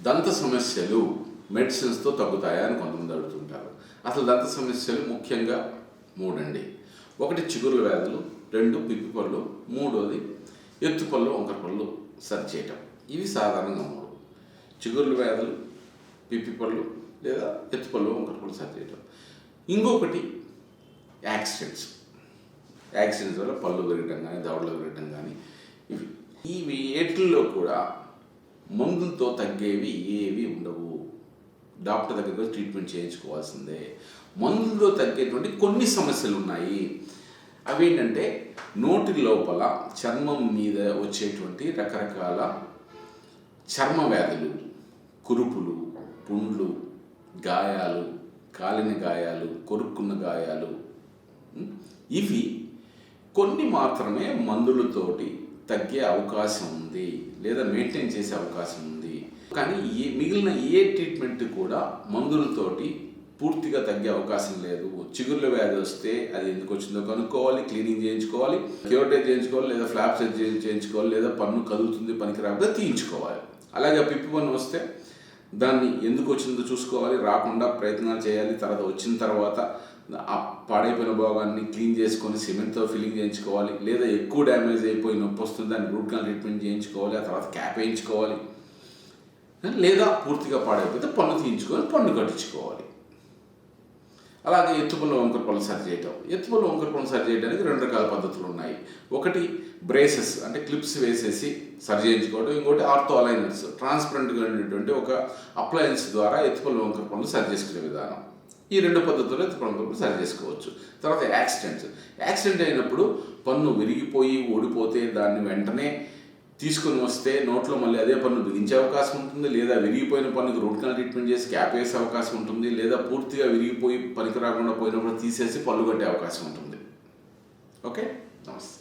దంత సమస్యలు మెడిసిన్స్తో తగ్గుతాయా అని కొంతమంది అడుగుతుంటారు. అసలు దంత సమస్యలు ముఖ్యంగా మూడండి. ఒకటి చిగుర్ల వ్యాధులు, రెండు పిప్పి పళ్ళు, మూడోది ఎత్తుపళ్ళు వంకర పళ్ళు సరి చేయటం. ఇవి సాధారణంగా మూడు: చిగుర్ల వ్యాధులు, పిప్పి పళ్ళు లేదా ఎత్తుపళ్ళు వంకర పళ్ళు సరి చేయటం. ఇంకొకటి యాక్సిడెంట్స్ వల్ల పళ్ళు విరగటం కానీ దవడలు విరగటం కానీ ఇవి ఏటిల్లో కూడా మందులతో తగ్గేవి ఏవి ఉండవు. డాక్టర్ దగ్గర ట్రీట్మెంట్ చేయించుకోవాల్సిందే. మందులతో తగ్గేటువంటి కొన్ని సమస్యలు ఉన్నాయి. అవి ఏంటంటే నోటి లోపల చర్మం మీద వచ్చేటువంటి రకరకాల చర్మ వ్యాధులు, కురుపులు, పుండ్లు, గాయాలు, కాలిన గాయాలు, కొరుక్కున్న గాయాలు, ఇవి కొన్ని మాత్రమే మందులతోటి తగ్గే అవకాశం ఉంది లేదా మెయింటైన్ చేసే అవకాశం ఉంది. కానీ మిగిలిన ఏ ట్రీట్మెంట్ కూడా మందులతోటి పూర్తిగా తగ్గే అవకాశం లేదు. చిగుర్ల వ్యాధి వస్తే అది ఎందుకు వచ్చిందో కనుక్కోవాలి, క్లీనింగ్ చేయించుకోవాలి, క్యూరిటేజ్ చేయించుకోవాలి, లేదా ఫ్లాప్ సర్జరీ చేయించుకోవాలి, లేదా పన్ను కదులుతుంది పనికి రాకుండా తీయించుకోవాలి. అలాగే పిప్పి పన్ను వస్తే దాన్ని ఎందుకు వచ్చిందో చూసుకోవాలి, రాకుండా ప్రయత్నాలు చేయాలి. తర్వాత వచ్చిన తర్వాత ఆ పాడైపోయిన భాగాన్ని క్లీన్ చేసుకొని సిమెంట్తో ఫిల్లింగ్ చేయించుకోవాలి, లేదా ఎక్కువ డ్యామేజ్ అయిపోయి నొప్పి వస్తుంది దాన్ని రూట్ కెనాల్ ట్రీట్మెంట్ చేయించుకోవాలి, ఆ తర్వాత క్యాప్ వేయించుకోవాలి, లేదా పూర్తిగా పాడైపోతే పన్ను తీయించుకొని పన్ను కట్టించుకోవాలి. అలాగే ఎత్తుపళ్ళు వంకర పళ్ళు సరి చేయటం. ఎత్తుపళ్ళు వంకర పళ్ళు సరి చేయడానికి రెండు రకాల పద్ధతులు ఉన్నాయి. ఒకటి బ్రేసెస్ అంటే క్లిప్స్ వేసేసి సరి చేయించుకోవడం, ఇంకోటి ఆర్థో అలైనర్స్ ట్రాన్స్పరెంట్గా ఉండేటువంటి ఒక అప్లయన్స్ ద్వారా ఎత్తుపళ్ళు వంకర పళ్ళు సరి చేసుకునే విధానం. ఈ రెండు పద్ధతుల్లో ఎత్తుపళ్ళు వంకర పళ్ళు సరి చేసుకోవచ్చు. తర్వాత యాక్సిడెంట్ అయినప్పుడు పన్ను విరిగిపోయి ఊడిపోతే దాన్ని వెంటనే తీసుకొని వస్తే నోట్లో మళ్ళీ అదే పన్ను బిగించే అవకాశం ఉంటుంది, లేదా విరిగిపోయిన పన్నుకి రూట్ కెనాల్ ట్రీట్మెంట్ చేసి క్యాప్ వేసే అవకాశం ఉంటుంది, లేదా పూర్తిగా విరిగిపోయి పనికి రాకుండా పోయినప్పుడు తీసేసి పళ్ళు కట్టే అవకాశం ఉంటుంది. ఓకే, నమస్తే.